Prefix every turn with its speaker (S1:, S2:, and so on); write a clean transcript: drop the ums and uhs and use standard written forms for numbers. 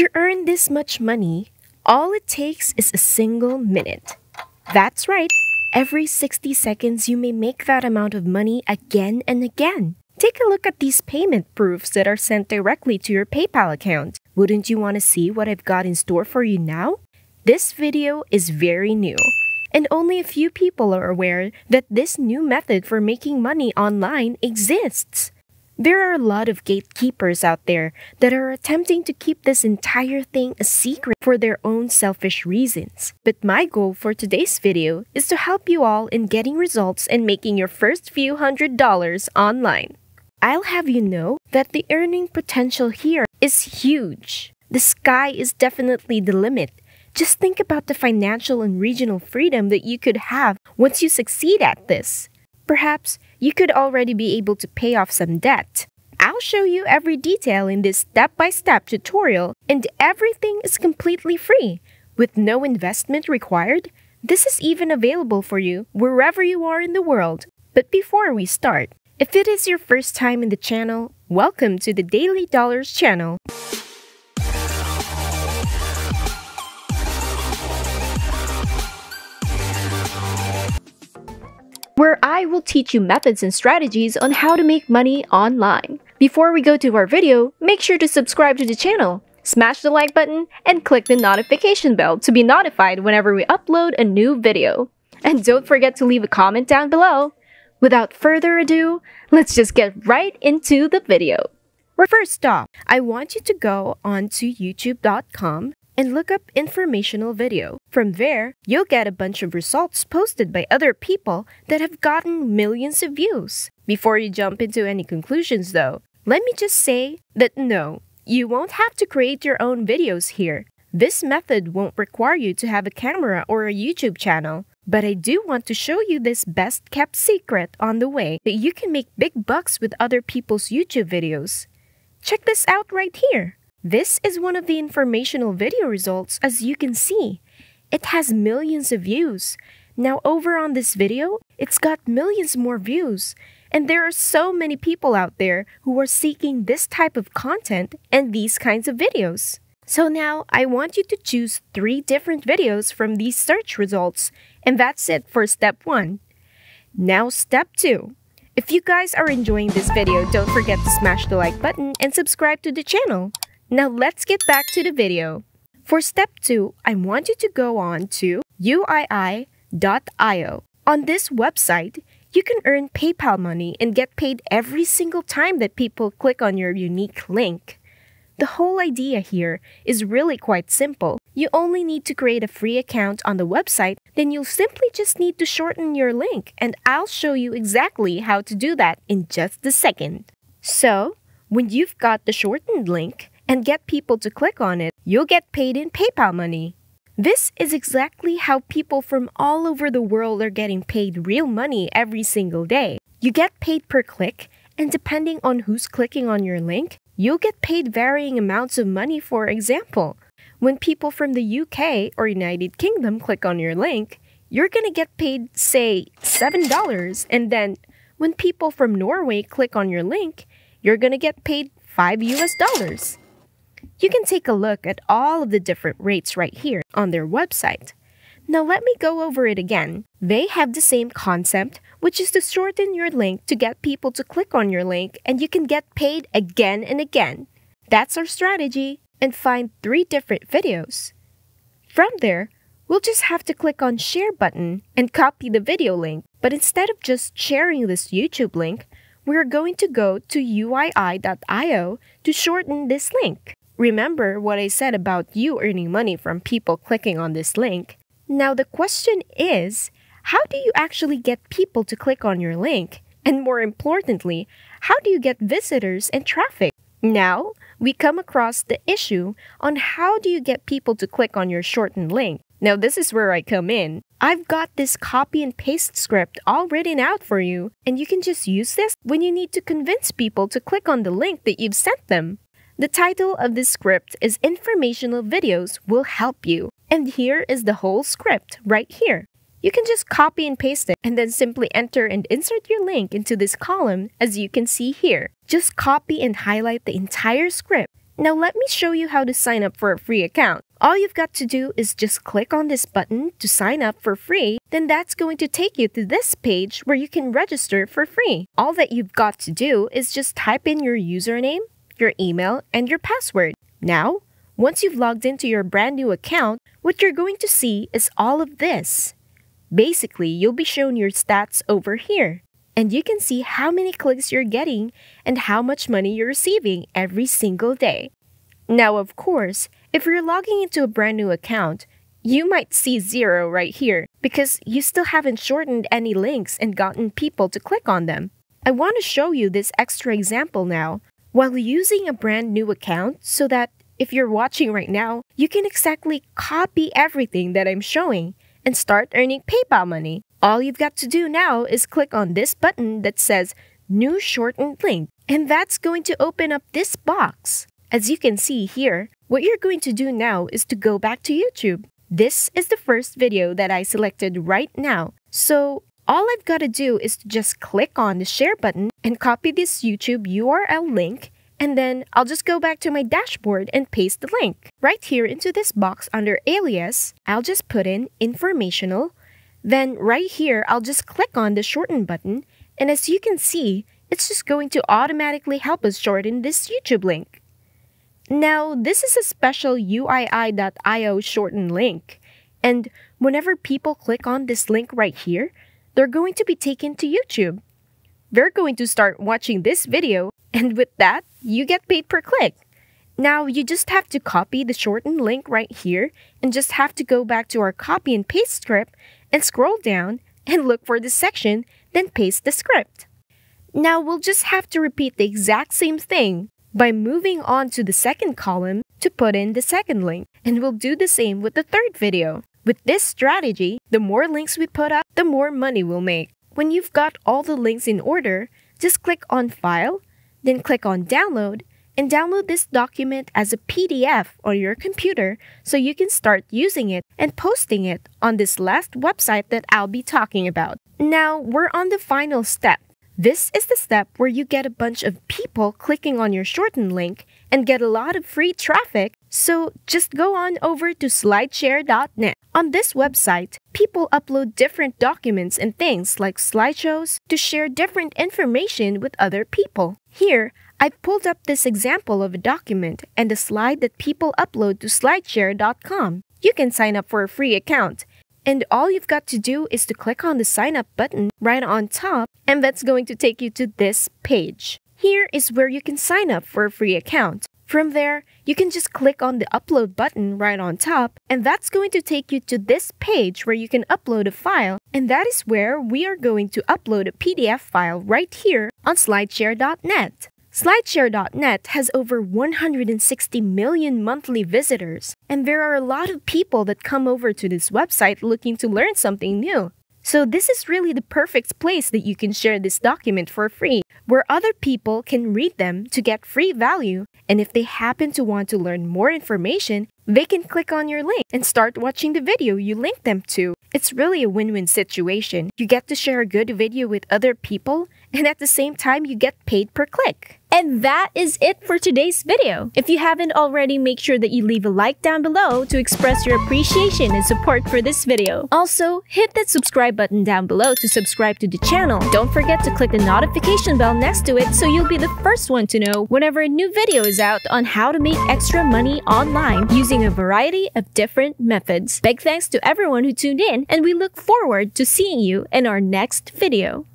S1: To earn this much money, all it takes is a single minute. That's right, every 60 seconds you may make that amount of money again and again. Take a look at these payment proofs that are sent directly to your PayPal account. Wouldn't you want to see what I've got in store for you now? This video is very new, and only a few people are aware that this new method for making money online exists. There are a lot of gatekeepers out there that are attempting to keep this entire thing a secret for their own selfish reasons. But my goal for today's video is to help you all in getting results and making your first few $100s online. I'll have you know that the earning potential here is huge. The sky is definitely the limit. Just think about the financial and regional freedom that you could have once you succeed at this. Perhaps you could already be able to pay off some debt. I'll show you every detail in this step-by-step tutorial, and everything is completely free. With no investment required, this is even available for you wherever you are in the world. But before we start, if it is your first time in the channel, welcome to the Daily Dollars channel. Where I will teach you methods and strategies on how to make money online. Before we go to our video, make sure to subscribe to the channel, smash the like button, and click the notification bell to be notified whenever we upload a new video. And don't forget to leave a comment down below. Without further ado, let's just get right into the video. First off, I want you to go onto youtube.com and look up informational video. From there, you'll get a bunch of results posted by other people that have gotten millions of views. Before you jump into any conclusions though, let me just say that no, you won't have to create your own videos here. This method won't require you to have a camera or a YouTube channel. But I do want to show you this best-kept secret on the way that you can make big bucks with other people's YouTube videos. Check this out right here. This is one of the informational video results, as you can see. It has millions of views. Now over on this video, it's got millions more views. And there are so many people out there who are seeking this type of content and these kinds of videos. So now I want you to choose 3 different videos from these search results. And that's it for step 1. Now step 2. If you guys are enjoying this video, don't forget to smash the like button and subscribe to the channel. Now let's get back to the video. For step 2, I want you to go on to uii.io. On this website, you can earn PayPal money and get paid every single time that people click on your unique link. The whole idea here is really quite simple. You only need to create a free account on the website, then you'll simply just need to shorten your link, and I'll show you exactly how to do that in just a second. So, when you've got the shortened link and get people to click on it, you'll get paid in PayPal money. This is exactly how people from all over the world are getting paid real money every single day. You get paid per click, and depending on who's clicking on your link, you'll get paid varying amounts of money. For example, when people from the UK or United Kingdom click on your link, you're gonna get paid, say, $7. And then when people from Norway click on your link, you're gonna get paid $5 US. You can take a look at all of the different rates right here on their website. Now let me go over it again. They have the same concept, which is to shorten your link to get people to click on your link, and you can get paid again and again. That's our strategy, and find 3 different videos. From there, we'll just have to click on share button and copy the video link. But instead of just sharing this YouTube link, we're going to go to uii.io to shorten this link. Remember what I said about you earning money from people clicking on this link? Now the question is, how do you actually get people to click on your link? And more importantly, how do you get visitors and traffic? Now, we come across the issue on how do you get people to click on your shortened link. Now this is where I come in. I've got this copy and paste script all written out for you, and you can just use this when you need to convince people to click on the link that you've sent them. The title of this script is Informational Videos Will Help You. And here is the whole script right here. You can just copy and paste it and then simply enter and insert your link into this column, as you can see here. Just copy and highlight the entire script. Now let me show you how to sign up for a free account. All you've got to do is just click on this button to sign up for free. Then that's going to take you to this page where you can register for free. All that you've got to do is just type in your username, your email, and your password. Now, once you've logged into your brand new account, what you're going to see is all of this. Basically, you'll be shown your stats over here. And you can see how many clicks you're getting and how much money you're receiving every single day. Now, of course, if you're logging into a brand new account, you might see 0 right here because you still haven't shortened any links and gotten people to click on them. I want to show you this extra example now while using a brand new account so that if you're watching right now, you can exactly copy everything that I'm showing and start earning PayPal money. All you've got to do now is click on this button that says New Shortened Link, and that's going to open up this box. As you can see here, what you're going to do now is to go back to YouTube. This is the first video that I selected right now. So all I've got to do is to just click on the share button and copy this YouTube URL link, and then I'll just go back to my dashboard and paste the link. Right here into this box under alias, I'll just put in informational. Then right here, I'll just click on the shorten button, and as you can see, it's just going to automatically help us shorten this YouTube link. Now, this is a special UII.io shorten link, and whenever people click on this link right here, they're going to be taken to YouTube. They're going to start watching this video, and with that, you get paid per click. Now, you just have to copy the shortened link right here and just have to go back to our copy and paste script and scroll down and look for this section, then paste the script. Now, we'll just have to repeat the exact same thing by moving on to the second column to put in the second link, and we'll do the same with the third video. With this strategy, the more links we put up, the more money we'll make. When you've got all the links in order, just click on File, then click on Download, and download this document as a PDF on your computer so you can start using it and posting it on this last website that I'll be talking about. Now, we're on the final step. This is the step where you get a bunch of people clicking on your shortened link and get a lot of free traffic, so just go on over to slideshare.net. On this website, people upload different documents and things like slideshows to share different information with other people. Here, I've pulled up this example of a document and a slide that people upload to slideshare.com. You can sign up for a free account, and all you've got to do is to click on the sign up button right on top, and that's going to take you to this page. Here is where you can sign up for a free account. From there, you can just click on the upload button right on top, and that's going to take you to this page where you can upload a file, and that is where we are going to upload a PDF file right here on slideshare.net. Slideshare.net has over 160 million monthly visitors, and there are a lot of people that come over to this website looking to learn something new. So this is really the perfect place that you can share this document for free, where other people can read them to get free value, and if they happen to want to learn more information, they can click on your link and start watching the video you linked them to. It's really a win-win situation. You get to share a good video with other people, and at the same time, you get paid per click. And that is it for today's video. If you haven't already, make sure that you leave a like down below to express your appreciation and support for this video. Also, hit that subscribe button down below to subscribe to the channel. Don't forget to click the notification bell next to it so you'll be the first one to know whenever a new video is out on how to make extra money online using a variety of different methods. Big thanks to everyone who tuned in, and we look forward to seeing you in our next video.